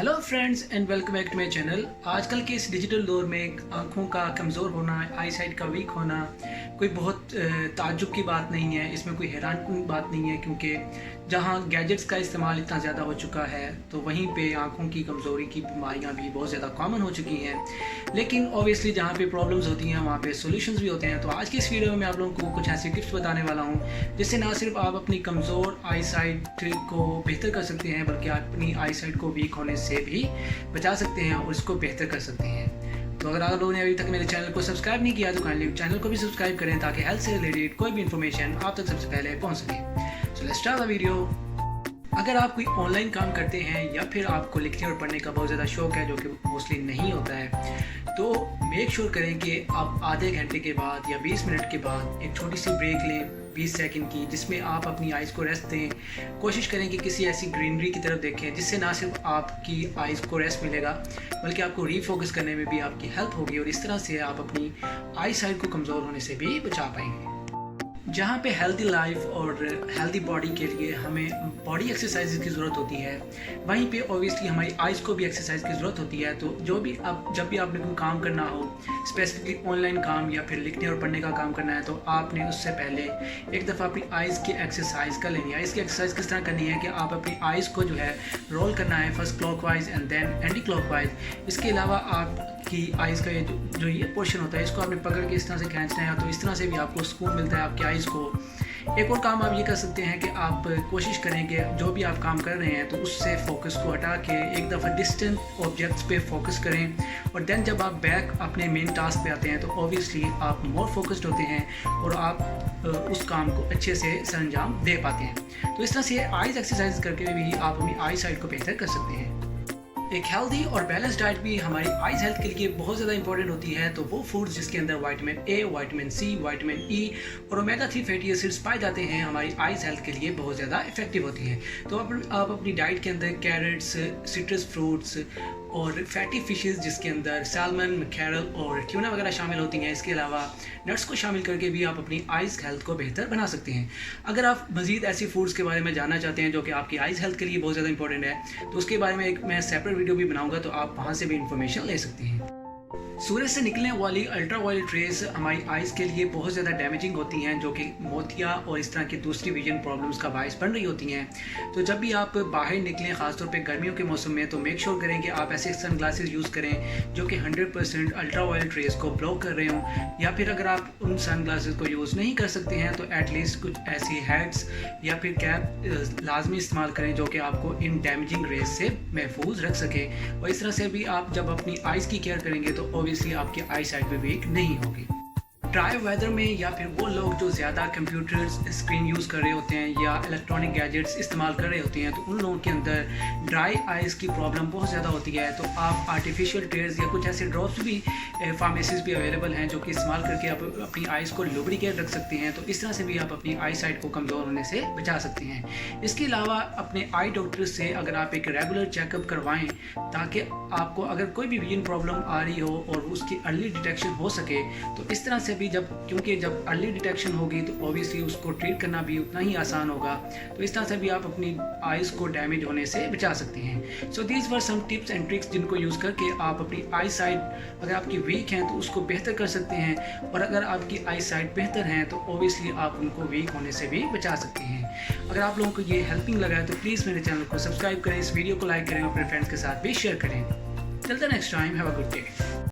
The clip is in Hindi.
Hello friends and welcome back to my channel. आजकल के इस डिजिटल दौर में आँखों का कमज़ोर होना, आई साइट का वीक होना कोई बहुत ताज्जुब की बात नहीं है। इसमें कोई हैरान बात नहीं है, क्योंकि जहाँ गैजेट्स का इस्तेमाल इतना ज़्यादा हो चुका है तो वहीं पे आँखों की कमज़ोरी की बीमारियाँ भी बहुत ज़्यादा कॉमन हो चुकी हैं। लेकिन ऑब्वियसली जहाँ पे प्रॉब्लम्स होती हैं वहाँ पे सॉल्यूशंस भी होते हैं। तो आज की इस वीडियो में मैं आप लोगों को कुछ ऐसे टिप्स बताने वाला हूँ जिससे ना सिर्फ आप अपनी कमज़ोर आई साइट को बेहतर कर सकते हैं, बल्कि आप अपनी आई साइट को वीक होने से भी बचा सकते हैं और इसको बेहतर कर सकते हैं। तो अगर आप लोगों ने अभी तक मेरे चैनल को सब्सक्राइब नहीं किया तो काइंडली चैनल को भी सब्सक्राइब करें ताकि हेल्थ से रिलेटेड कोई भी इन्फॉर्मेशन आप तक सबसे पहले पहुंच सके। So let's start the video. अगर आप कोई ऑनलाइन काम करते हैं या फिर आपको लिखने और पढ़ने का बहुत ज़्यादा शौक है, जो कि मोस्टली नहीं होता है, तो मेक श्योर करें कि आप आधे घंटे के बाद या 20 मिनट के बाद एक छोटी सी ब्रेक लें 20 सेकंड की, जिसमें आप अपनी आइज़ को रेस्ट दें। कोशिश करें कि किसी ऐसी ग्रीनरी की तरफ देखें जिससे ना सिर्फ आपकी आइज़ को रेस्ट मिलेगा बल्कि आपको रीफोकस करने में भी आपकी हेल्प होगी, और इस तरह से आप अपनी आई साइट को कमज़ोर होने से भी बचा पाएंगे। जहाँ पे हेल्दी लाइफ और हेल्दी बॉडी के लिए हमें बॉडी एक्सरसाइज की ज़रूरत होती है, वहीं पे ऑब्वियसली हमारी आइज़ को भी एक्सरसाइज की ज़रूरत होती है। तो जब भी आपने कोई काम करना हो, स्पेसिफिकली ऑनलाइन काम या फिर लिखने और पढ़ने का काम करना है, तो आपने उससे पहले एक दफ़ा अपनी आइज़ की एक्सरसाइज कर लेनी है। आइज़ की एक्सरसाइज किस तरह करनी है कि आप अपनी आइज़ को जो है रोल करना है, first clockwise and then anti clockwise. इसके अलावा आपकी आइज़ का जो ये पोर्शन होता है, इसको आपने पकड़ के इस तरह से खींचना है, तो इस तरह से भी आपको सुकून मिलता है आपकी आइज़ को। एक और काम आप ये कर सकते हैं कि आप कोशिश करें कि जो भी आप काम कर रहे हैं तो उससे फोकस को हटा के एक दफ़ा डिस्टेंट ऑब्जेक्ट्स पे फोकस करें, और देन जब आप बैक अपने मेन टास्क पे आते हैं तो ऑब्वियसली आप मोर फोकस्ड होते हैं और आप उस काम को अच्छे से सरंजाम दे पाते हैं। तो इस तरह से आइज़ एक्सरसाइज करके भी आप अपनी आई साइट को बेहतर कर सकते हैं। एक हेल्दी और बैलेंस डाइट भी हमारी आइज़ हेल्थ के लिए बहुत ज़्यादा इंपॉर्टेंट होती है। तो वो फूड्स जिसके अंदर vitamin A, vitamin C, vitamin E और ओमेगा 3 फैटी एसिड्स पाए जाते हैं, हमारी आइज़ हेल्थ के लिए बहुत ज़्यादा इफेक्टिव होती है। तो आप अपनी डाइट के अंदर कैरेट्स, सिट्रस फ्रूट्स और फैटी फिशेस जिसके अंदर सैल्मन, मैकेरल और ट्यूना वगैरह शामिल होती हैं, इसके अलावा नट्स को शामिल करके भी आप अपनी आइज़ हेल्थ को बेहतर बना सकते हैं। अगर आप मज़ीद ऐसी फूड्स के बारे में जानना चाहते हैं जो कि आपकी आइज़ हेल्थ के लिए बहुत ज़्यादा इंपॉर्टेंट है, तो उसके बारे में एक मैं सेपरेट वीडियो भी बनाऊंगा, तो आप वहाँ से भी इंफॉर्मेशन ले सकते हैं। सूरज से निकलने वाली अल्ट्रा वायलेट रेज हमारी आइज़ के लिए बहुत ज़्यादा डैमेजिंग होती हैं, जो कि मोतिया और इस तरह की दूसरी विजन प्रॉब्लम्स का बायस बन रही होती हैं। तो जब भी आप बाहर निकलें, ख़ासतौर पे गर्मियों के मौसम में, तो मेक श्योर करें कि आप ऐसे सन ग्लासेस यूज़ करें जो कि 100% अल्ट्रा वायलेट रेज को ब्लॉक कर रहे हों, या फिर अगर आप उन सन ग्लासेस को यूज़ नहीं कर सकते हैं तो एटलीस्ट कुछ ऐसी हैट्स या फिर कैप लाजमी इस्तेमाल करें जो कि आपको इन डैमेजिंग रेज से महफूज रख सके। और इस तरह से भी आप जब अपनी आइज़ की केयर करेंगे तो ऑब्वियसली आपकी आई साइट भी वीक नहीं होगी। ड्राई वेदर में या फिर वो लोग जो ज़्यादा कंप्यूटर्स स्क्रीन यूज़ कर रहे होते हैं या इलेक्ट्रॉनिक गैजेट्स इस्तेमाल कर रहे होते हैं, तो उन लोगों के अंदर ड्राई आइज़ की प्रॉब्लम बहुत ज़्यादा होती है। तो आप आर्टिफिशियल टेयर्स या कुछ ऐसे ड्रॉप्स भी फार्मेसीज भी अवेलेबल हैं जो कि इस्तेमाल करके आप अपनी आइज़ को लुब्रिकेट रख सकते हैं। तो इस तरह से भी आप अपनी आई साइट को कमज़ोर होने से बचा सकते हैं। इसके अलावा अपने आई डॉक्टर से अगर आप एक रेगुलर चेकअप करवाएं, ताकि आपको अगर कोई भी विजन प्रॉब्लम आ रही हो और उसकी अर्ली डिटेक्शन हो सके, तो इस तरह से भी क्योंकि जब अर्ली डिटेक्शन होगी तो ऑब्वियसली उसको ट्रीट करना भी उतना ही आसान होगा। तो इस तरह से भी आप अपनी आइज़ को डैमेज होने से बचा सकते हैं। So these were some tips and tricks जिनको यूज़ करके आप अपनी आई साइट अगर आपकी वीक हैं तो उसको बेहतर कर सकते हैं, और अगर आपकी आई साइट बेहतर हैं तो ऑब्वियसली आप उनको वीक होने से भी बचा सकते हैं। अगर आप लोगों को ये हेल्पिंग लगा है तो प्लीज़ मेरे चैनल को सब्सक्राइब करें, इस वीडियो को लाइक करें और अपने फ्रेंड्स के साथ भी शेयर करें। Till the next time, have a good day.